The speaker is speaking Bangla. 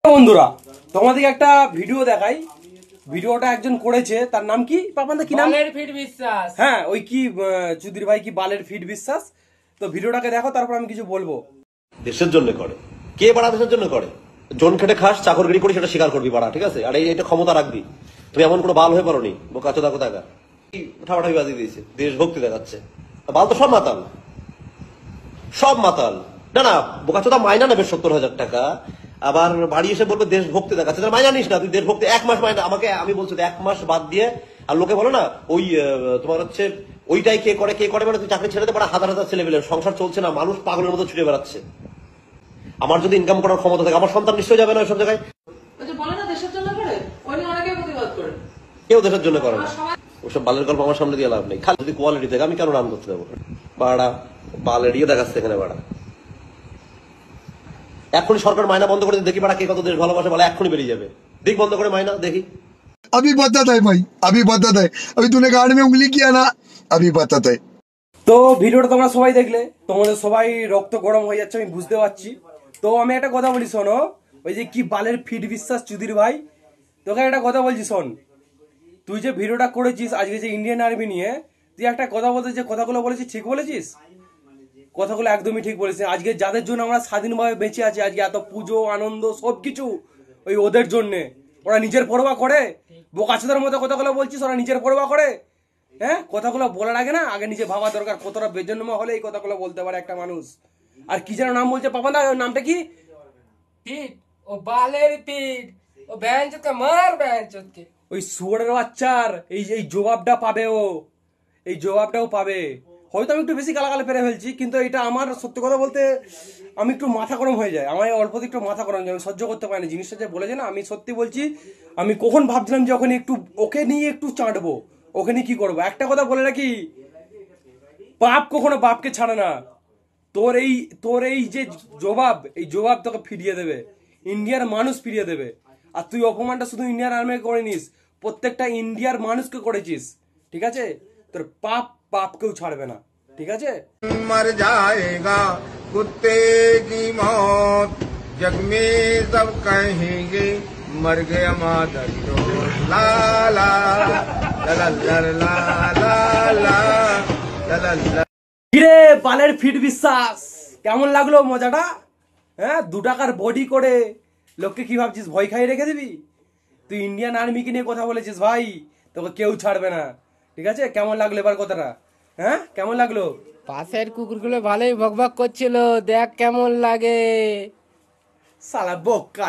বন্ধুরা তোমাদেরকে একটা ভিডিও দেখাই। ভিডিওটা একজন করেছে, তার নাম কি পাপানদা, কি নাম? বালের ফিট বিশ্বাস। হ্যাঁ, ওই কি চুদির ভাই কি বালের ফিট বিশ্বাস। তো ভিডিওটাকে দেখো, তারপর আমি কিছু বলবো। দেশের জন্য করে, কে বাড়া দেশের জন্য করে? জন খেটে খাস, চাকরগিরি করি, সেটা স্বীকার করবি বাড়া, ঠিক আছে? আর এটা ক্ষমতা রাখবি। তুমি এমন কোনো বাল হয়ে পারোনি, বোকা চোদা কোথাকা ঠাপাঠাপি বাজিয়ে দিয়েছে, দেশভক্তি দেখাচ্ছে। বাল তো সব মাতাল, সব মাতাল। না না, বোকা চোদা মাইনা নেবে 70,000 টাকা, আবার বাড়ি এসে বলবে দেশভক্তি দেখাচ্ছে। তাহলে মাইনা নিস না, তুই দেশভক্তি 1 মাস মাইনা আমাকে, আমি বলছি 1 মাস বাদ দিয়ে। আর লোকে বলো না ওই তোমার হচ্ছে ওইটাই কে করে কে করে, মানে তুই চাকরি ছেড়ে দে, বড় হাজার হাজার ছেলে পেলে সংসার চলছে না, মানুষ পাগলের মতো ছুটে বেড়াচ্ছে। আমার যদি ইনকাম করার ক্ষমতা থাকে, আমার সন্তান নিশ্চয় যাবে না ওইসব জায়গায়। কেউ দেশের জন্য করে না, ওসব বালের গল্প আমার সামনে দিয়ে লাভ নেই। খালি যদি কোয়ালিটি থাকে, আমি কেন রান করতে যাবো? বাড়া বালের ইয়ে দেখাচ্ছে এখানে বাড়া। এখনই সরকার মাইনা বন্ধ করে দেখি বাড়া কে কত দেশ ভালোবাসে, বলে এখনই বেরিয়ে যাবে। দিক বন্ধ করে মাইনা দেখি। अभी बताता है भाई, अभी बताता है। अभी तूने गाड़ में उंगली किया ना, अभी बताता है। তো ভিডিওটা তোমরা সবাই দেখলে, তোমাদের সবাই রক্ত গরম হয়ে যাচ্ছে, আমি বুঝতে পারছি। তো আমি একটা কথা বলি, শোনো। ওই যে কি বালের ফিট বিশ্বাস চুদির ভাই, তোকে একটা কথা বলছি শোন। তুই যে ভিডিওটা করেছিস আজকে যে ইন্ডিয়ান আর্মি নিয়ে, তুই একটা কথা বলতে, যে কথাগুলো বলেছিস ঠিক বলেছিস, কথাগুলো একদমই ঠিক বলেছিস। আজকে যাদের জন্য আমরা স্বাধীনভাবে বেঁচে আছি, আজকে এত পুজো আনন্দ সবকিছু, ওই ওদের জন্যে। ওরা নিজের পরোয়া করে? বোকাচোদার মতো কথাগুলো বলছিস, ওরা নিজের পরোয়া করে? হ্যাঁ, কথাগুলো বলার আগে না, আগে নিজে ভাবা দরকার কতটা বেজন্ম হলে এই কথাগুলো বলতে পারে একটা মানুষ। আর কি যেন নাম বলছে পাপাদা, নামটা কি? ফিট, ও বালের ফিট, ও ব্যাঞ্চকে মার ব্যাঞ্চকে। ওই শুয়োরের বাচ্চার এই জবাবটা পাবে ও, এই জবাবটাও পাবে। হয়তো আমি একটু বেশি গালাগালে পেরে ফেলছি, কিন্তু এটা আমার সত্যি কথা বলতে আমি একটু মাথা গরম হয়ে যায়, আমার অল্প একটু মাথা গরম যায়, আমি সহ্য করতে পারি না জিনিসটা যে বলেছে না। আমি সত্যি বলছি, আমি কখন ভাবছিলাম যে ওখানে একটু ওকে নিয়ে একটু চাঁটবো, ওকে নিয়ে কি করবো। একটা কথা বলে রাখি, বাপ কখনো বাপকে ছাড়ে না। তোর এই যে জবাব, এই জবাব তোকে ফিরিয়ে দেবে, ইন্ডিয়ার মানুষ ফিরিয়ে দেবে। আর তুই অপমানটা শুধু ইন্ডিয়ার আর্মিকে করেনিস, প্রত্যেকটা ইন্ডিয়ার মানুষকে করেছিস, ঠিক আছে? তোর পাপ কেউ ছাড়বে না, ঠিক আছে? मर जाएगा कुत्ते की मौत, जग में सब कहेंगे मर गया मादर चोद। ला ला ला ला ला ला ला ला ला। কিরে বালের ফিট বিশ্বাস, কেমন লাগলো মজাটা? হ্যাঁ, 2 টাকার বডি করে লোককে কি ভাবছিস ভয় খাইয়ে রেখে দিবি? তুই ইন্ডিয়ান আর্মিকে নিয়ে কথা বলেছিস ভাই, তোকে কেউ ছাড়বে না, ঠিক আছে? কেমন লাগলো এবার কথাটা? হ্যাঁ, কেমন লাগলো? পাশের কুকুরগুলো ভালোই ভকভক করছিল, দেখ কেমন লাগে। শালা বোকা।